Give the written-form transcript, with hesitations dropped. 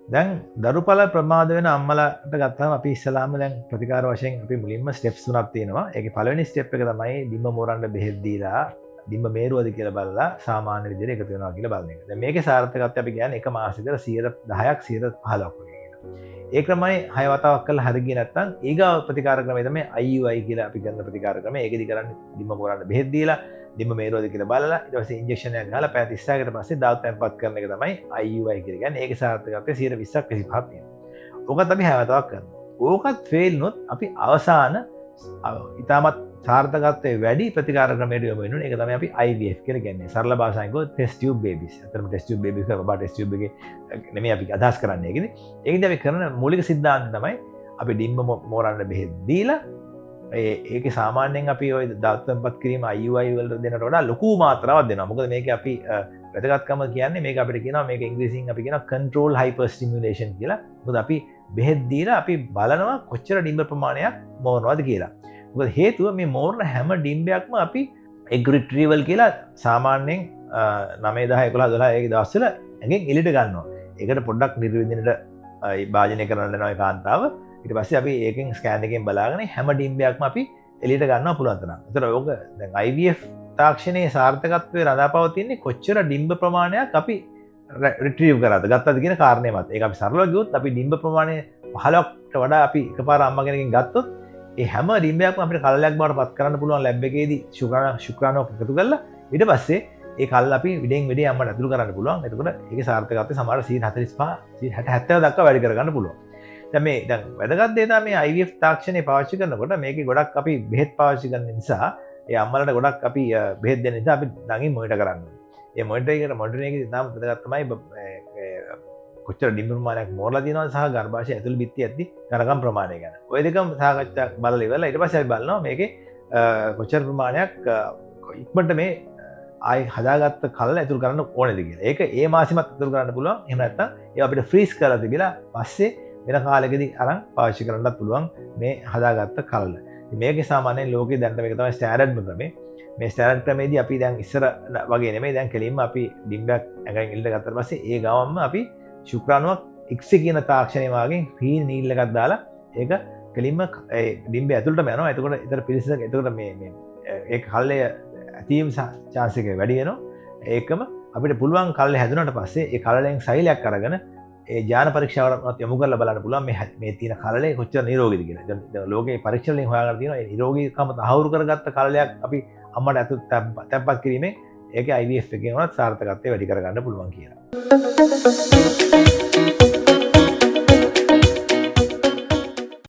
දැන් දරුපල ප්‍රමාද වෙන අම්මලාට ගත්තාම අපි ඉස්සලාම දැන් ප්‍රතිකාර වශයෙන් අපි මුලින්ම ස්ටෙප්ස් තුනක් තියෙනවා. ඒකේ පළවෙනි ස්ටෙප් එක තමයි ඩිම්බ මෝරන්න බෙහෙත් දීලා ඩිම්බ මේරුවද කියලා බලලා සාමාන්‍ය විදිහට එකතු වෙනවා කියලා බලන එක. දැන් මේකේ සාර්ථකත්වය අපි කියන්නේ එක මාසෙකට 10%ක් 15%ක් වගේ කියලා. ඒ ක්‍රමයි 6 වතාවක් කරලා හරි ගියේ නැත්නම් ඊගාව ප්‍රතිකාර ක්‍රමය තමයි IUI කියලා අපි කරන ප්‍රතිකාර ක්‍රමය. ඒකෙදි කරන්නේ ඩිම්බ මෝරන්න බෙහෙත් දීලා ඩිම්බ මේරුවද කියලා බලලා ඊට පස්සේ ඉන්ජෙක්ෂන් එකක් ගහලා පැය 36කට පස්සේ දාල් තැම්පත් කරන එක තමයි IUI කියලා කියන්නේ. ඒකේ සාර්ථකත්වය 20%ක් 25ක් තියෙනවා. ඕකත් අපි 6 වතාවක් කරනවා. ඕකත් ෆේල් වුණොත් අපි අවසාන ඉතාමත් සාර්ථකත්වයේ වැඩි ප්‍රතිකාර ක්‍රමයකට යොමු වෙනවා. ඒක තමයි අපි IVF කියලා කියන්නේ. සරල භාෂාවෙන් කිව්වොත් ටෙස්ට් ටියුබ් බේබිස්. අතරම ටෙස්ට් ටියුබ් බේබිස් කියලා බබා ටෙස්ට් ටියුබ් එකේ නෙමෙයි අපි අදහස් කරන්නේ ඒකනේ. ඒකදී අපි කරන මූලික සිද්ධාන්තය තමයි අපි ඩිම්බ මෝරන්න බෙහෙත් දීලා ඒක සාමාන්‍යයෙන් අපි ඔය දාත්වම්පත් කිරීම IUI වලට දෙනට වඩා ලොකු මාත්‍රාවක් දෙනවා. මොකද මේක අපි වැදගත්කම කියන්නේ මේක අපිට කියනවා මේක ඉංග්‍රීසියෙන් අපි කියනවා control hyperstimulation කියලා. මොකද අපි බෙහෙත් දීලා අපි බලනවා කොච්චර ඩිම්බ ප්‍රමාණයක් මෝරනවද කියලා. මොකද හේතුව මේ මෝරන හැම ඩිම්බයක්ම අපි egg retrieval කියලා සාමාන්‍යයෙන් 9 10 11 12 ඒ දවස්වල ඇඟෙන් එළියට ගන්නවා. ඒකට පොඩ්ඩක් නිර්වින්දනට භාජනය කරන්න යනවා ඒ කාන්තාව. ඊට පස්සේ අපි ඒකෙන් ස්කෑන් එකෙන් බලාගෙන හැම ඩිම්බයක්ම අපි එළියට ගන්නවා පුළුවන් තරම්. ඒතර ඕක දැන් IVF තාක්ෂණයේ සාර්ථකත්වයේ රඳාපවතින්නේ කොච්චර ඩිම්බ ප්‍රමාණයක් අපි රිට්‍රීව් කරාද ගත්තද කියන කාරණේ මත. ඒක අපි සරලව ගියොත් අපි ඩිම්බ ප්‍රමාණය 15කට වඩා අපි එකපාර අම්මා කෙනකින් ගත්තොත් ඒ හැම ඩිම්බයක්ම අපිට කලලයක් බවට පත් කරන්න පුළුවන් ලැබ් එකේදී ශුක්‍රාණුවක් එකතු කරලා ඊට පස්සේ ඒ කල් අපි විඩෙන් විඩේ අම්මට ඇතුළු කරන්න පුළුවන්. එතකොට ඒකේ සාර්ථකත්වය සමහර 45 70 දක්වා වැඩි කරගන්න පුළුවන්. දැන් වැදගත් දේ තමයි මේ IVF තාක්ෂණය පාවිච්චි කරනකොට මේකේ ගොඩක් අපි බෙහෙත් පාවිච්චි කරන නිසා ඒ අම්මලට ගොඩක් අපි බෙහෙත් දෙන්න නිසා අපි ළඟින් මොනිටර් කරන්න ඕනේ. ඒ මොනිටරින් එකේදී තාම වැදගත් තමයි කොච්චර ඩිම්බ ප්‍රමාණයක් මෝරලා තියෙනවද සහ ගර්භාෂය ඇතුළේ බිත්ති ඇද්දි ඝනකම් ප්‍රමාණය ගැන. ඔය දෙකම සාකච්ඡා බලලා ඉවරලා ඊට පස්සේ අපි බලනවා මේකේ කොච්චර ප්‍රමාණයක් ඉක්මනට මේ ආයි හදාගත්ත කල ඇතුළු කරන්න ඕනේද කියලා. ඒක ඒ මාසෙමත් ඇතුළු කරන්න පුළුවන්. එහෙම නැත්නම් ඒවා අපිට ෆ්‍රීස් කරලා තිබිලා පස්සේ වෙන කාලෙකදී අරන් පාවිච්චි කරන්නත් පුළුවන් මේ හදාගත්ත කල. මේකේ සාමාන්‍යයෙන් ලෝකේ දැන් මේක තමයි ස්ටෑන්ඩඩ්ම ක්‍රමේ. මේ ස්ටෑන්ඩඩ් ක්‍රමේදී අපි දැන් ඉස්සර වගේ නෙමෙයි දැන් කෙලින්ම අපි ඩිම්බයක් ඇඟෙන් එල්ලට ගත්තාට පස්සේ ඒ ගාවම්ම අපි ශුක්‍රාණුවක් X කියන තාක්ෂණය වාගෙන් ෆීල් නීල් එකක් දාලා ඒක කෙලින්ම ඒ ඩිම්බය ඇතුළටම යනවා. එතකොට ඊතර පිළිසක එතකොට මේ ඒක කල්ලේ ඇතීම් chance එක වැඩි වෙනවා. ඒකම අපිට පුළුවන් කල්ලේ හැදුනට පස්සේ ඒ කලලෙන් සෛලයක් අරගෙන ඒ ජාන පරීක්ෂාවකට යොමු කරලා බලන්න පුළුවන් මේ තියෙන කලලේ කොච්චර නිරෝගීද කියලා. දැන් ලෝකේ පරීක්ෂණ වලින් හොයාගෙන තියෙනවා ඒ නිරෝගීකම තහවුරු කරගත්ත කලලයක් අපි අම්මට ඇතුළත තැම්පත් කිරීමෙන් ඒකේ IVF එකේ උනත් සාර්ථකත්වය වැඩි කරගන්න පුළුවන් කියලා.